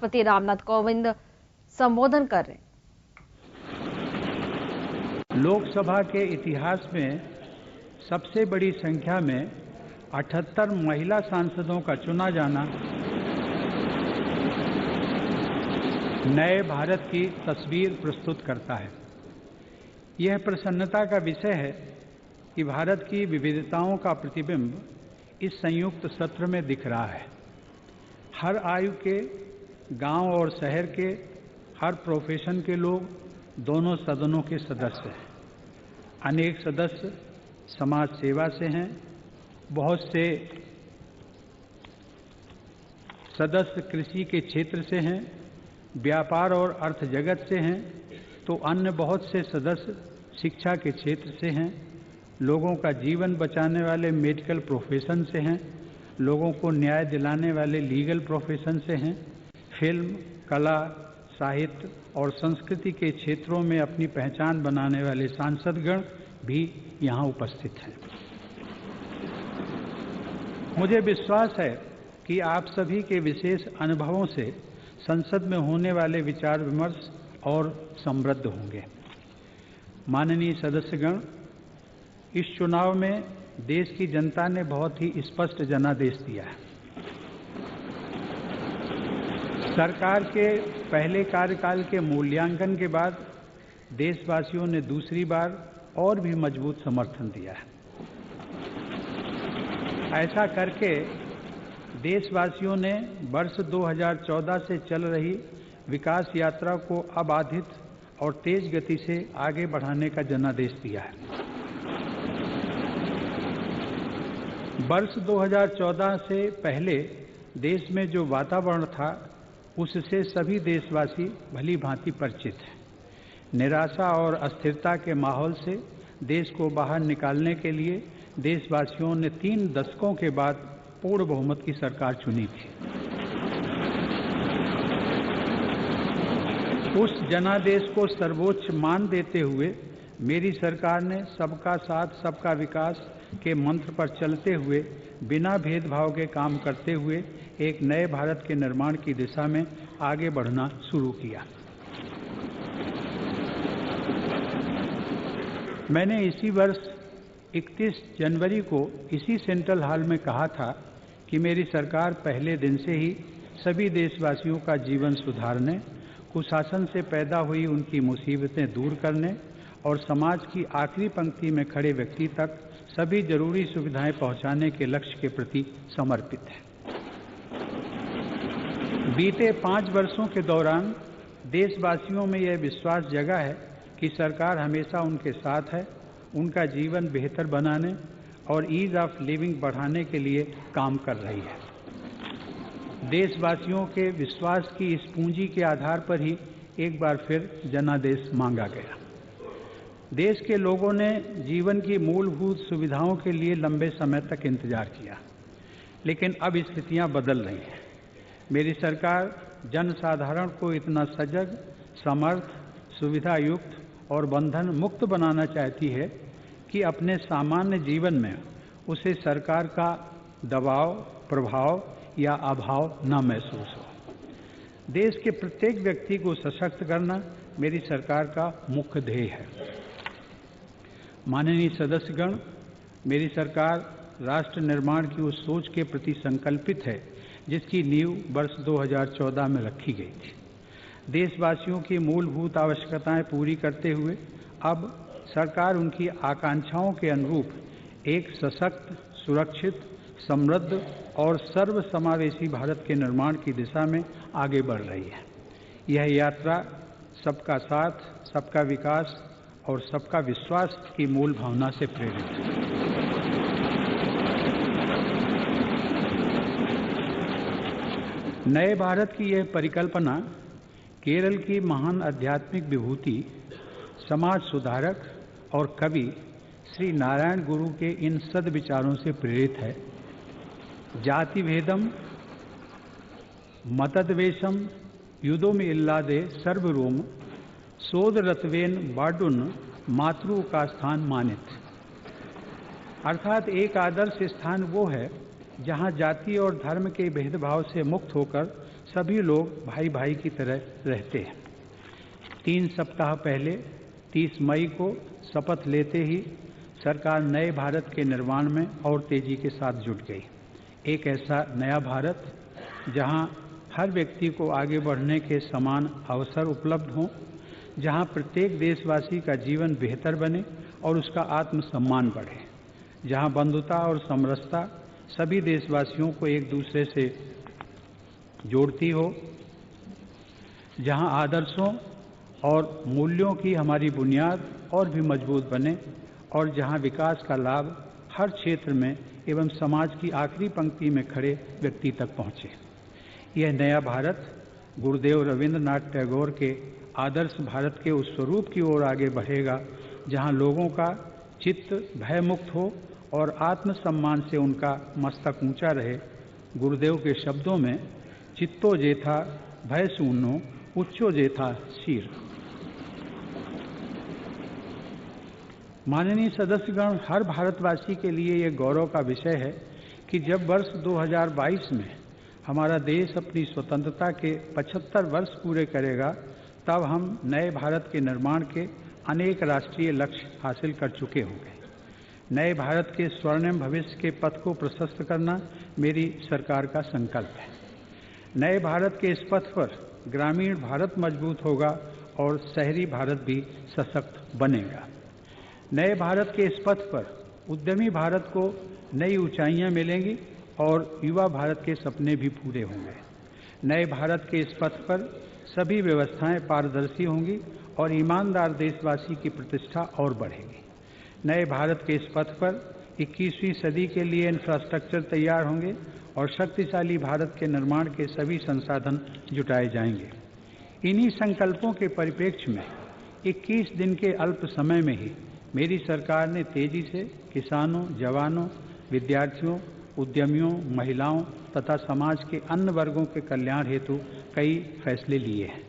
राष्ट्रपति रामनाथ कोविंद संबोधन कर रहे हैं। लोकसभा के इतिहास में सबसे बड़ी संख्या में 78 महिला सांसदों का चुना जाना नए भारत की तस्वीर प्रस्तुत करता है। यह प्रसन्नता का विषय है कि भारत की विविधताओं का प्रतिबिंब इस संयुक्त सत्र में दिख रहा है। हर आयु के, गांव और शहर के, हर प्रोफेशन के लोग दोनों सदनों के सदस्य हैं। अनेक सदस्य समाज सेवा से हैं, बहुत से सदस्य कृषि के क्षेत्र से हैं, व्यापार और अर्थ जगत से हैं, तो अन्य बहुत से सदस्य शिक्षा के क्षेत्र से हैं, लोगों का जीवन बचाने वाले मेडिकल प्रोफेशन से हैं, लोगों को न्याय दिलाने वाले लीगल प्रोफेशन से हैं, फिल्म, कला, साहित्य और संस्कृति के क्षेत्रों में अपनी पहचान बनाने वाले सांसदगण भी यहाँ उपस्थित हैं। मुझे विश्वास है कि आप सभी के विशेष अनुभवों से संसद में होने वाले विचार विमर्श और समृद्ध होंगे। माननीय सदस्यगण, इस चुनाव में देश की जनता ने बहुत ही स्पष्ट जनादेश दिया है। सरकार के पहले कार्यकाल के मूल्यांकन के बाद देशवासियों ने दूसरी बार और भी मजबूत समर्थन दिया है। ऐसा करके देशवासियों ने वर्ष 2014 से चल रही विकास यात्रा को अब बाधित और तेज गति से आगे बढ़ाने का जनादेश दिया है। वर्ष 2014 से पहले देश में जो वातावरण था उससे सभी देशवासी भली भांति परिचित हैं। निराशा और अस्थिरता के माहौल से देश को बाहर निकालने के लिए देशवासियों ने 3 दशकों के बाद पूर्ण बहुमत की सरकार चुनी थी। उस जनादेश को सर्वोच्च मान देते हुए मेरी सरकार ने सबका साथ सबका विकास के मंत्र पर चलते हुए बिना भेदभाव के काम करते हुए एक नए भारत के निर्माण की दिशा में आगे बढ़ना शुरू किया। मैंने इसी वर्ष 31 जनवरी को इसी सेंट्रल हॉल में कहा था कि मेरी सरकार पहले दिन से ही सभी देशवासियों का जीवन सुधारने, कुशासन से पैदा हुई उनकी मुसीबतें दूर करने और समाज की आखिरी पंक्ति में खड़े व्यक्ति तक सभी जरूरी सुविधाएं पहुंचाने के लक्ष्य के प्रति समर्पित है। बीते 5 वर्षों के दौरान देशवासियों में यह विश्वास जगा है कि सरकार हमेशा उनके साथ है, उनका जीवन बेहतर बनाने और ईज ऑफ लिविंग बढ़ाने के लिए काम कर रही है। देशवासियों के विश्वास की इस पूंजी के आधार पर ही एक बार फिर जनादेश मांगा गया। देश के लोगों ने जीवन की मूलभूत सुविधाओं के लिए लंबे समय तक इंतजार किया, लेकिन अब स्थितियां बदल रही हैं। मेरी सरकार जनसाधारण को इतना सजग, समर्थ, सुविधा युक्त और बंधन मुक्त बनाना चाहती है कि अपने सामान्य जीवन में उसे सरकार का दबाव, प्रभाव या अभाव न महसूस हो। देश के प्रत्येक व्यक्ति को सशक्त करना मेरी सरकार का मुख्य ध्येय है। माननीय सदस्यगण, मेरी सरकार राष्ट्र निर्माण की उस सोच के प्रति संकल्पित है जिसकी नींव वर्ष 2014 में रखी गई थी। देशवासियों की मूलभूत आवश्यकताएं पूरी करते हुए अब सरकार उनकी आकांक्षाओं के अनुरूप एक सशक्त, सुरक्षित, समृद्ध और सर्वसमावेशी भारत के निर्माण की दिशा में आगे बढ़ रही है। यह यात्रा सबका साथ, सबका विकास और सबका विश्वास की मूल भावना से प्रेरित है। नए भारत की यह परिकल्पना केरल की महान आध्यात्मिक विभूति, समाज सुधारक और कवि श्री नारायण गुरु के इन सद्विचारों से प्रेरित है। जाति भेदम मतद्वेषम युद्धोम इल्लादे सर्वरोम सोदरत्वेन बाडुन मातृ का स्थान मानित। अर्थात एक आदर्श स्थान वो है जहां जाति और धर्म के भेदभाव से मुक्त होकर सभी लोग भाई भाई की तरह रहते हैं। 3 सप्ताह पहले 30 मई को शपथ लेते ही सरकार नए भारत के निर्माण में और तेजी के साथ जुट गई। एक ऐसा नया भारत जहां हर व्यक्ति को आगे बढ़ने के समान अवसर उपलब्ध हों, जहां प्रत्येक देशवासी का जीवन बेहतर बने और उसका आत्मसम्मान बढ़े, जहां बंधुता और समरसता सभी देशवासियों को एक दूसरे से जोड़ती हो, जहां आदर्शों और मूल्यों की हमारी बुनियाद और भी मजबूत बने और जहां विकास का लाभ हर क्षेत्र में एवं समाज की आखिरी पंक्ति में खड़े व्यक्ति तक पहुंचे। यह नया भारत गुरुदेव रविंद्रनाथ टैगोर के आदर्श भारत के उस स्वरूप की ओर आगे बढ़ेगा जहां लोगों का चित्त भयमुक्त हो और आत्मसम्मान से उनका मस्तक ऊंचा रहे। गुरुदेव के शब्दों में चित्तो जेथा भय शून्यो उच्चो जेथा शीर। माननीय सदस्यगण, हर भारतवासी के लिए यह गौरव का विषय है कि जब वर्ष 2022 में हमारा देश अपनी स्वतंत्रता के 75 वर्ष पूरे करेगा, तब हम नए भारत के निर्माण के अनेक राष्ट्रीय लक्ष्य हासिल कर चुके होंगे। नए भारत के स्वर्णिम भविष्य के पथ को प्रशस्त करना मेरी सरकार का संकल्प है। नए भारत के इस पथ पर ग्रामीण भारत मजबूत होगा और शहरी भारत भी सशक्त बनेगा। नए भारत के इस पथ पर उद्यमी भारत को नई ऊंचाइयां मिलेंगी और युवा भारत के सपने भी पूरे होंगे। नए भारत के इस पथ पर सभी व्यवस्थाएं पारदर्शी होंगी और ईमानदार देशवासी की प्रतिष्ठा और बढ़ेगी। नए भारत के इस पथ पर 21वीं सदी के लिए इंफ्रास्ट्रक्चर तैयार होंगे और शक्तिशाली भारत के निर्माण के सभी संसाधन जुटाए जाएंगे। इन्हीं संकल्पों के परिप्रेक्ष्य में 21 दिन के अल्प समय में ही मेरी सरकार ने तेजी से किसानों, जवानों, विद्यार्थियों, उद्यमियों, महिलाओं तथा समाज के अन्य वर्गों के कल्याण हेतु कई फैसले लिए हैं।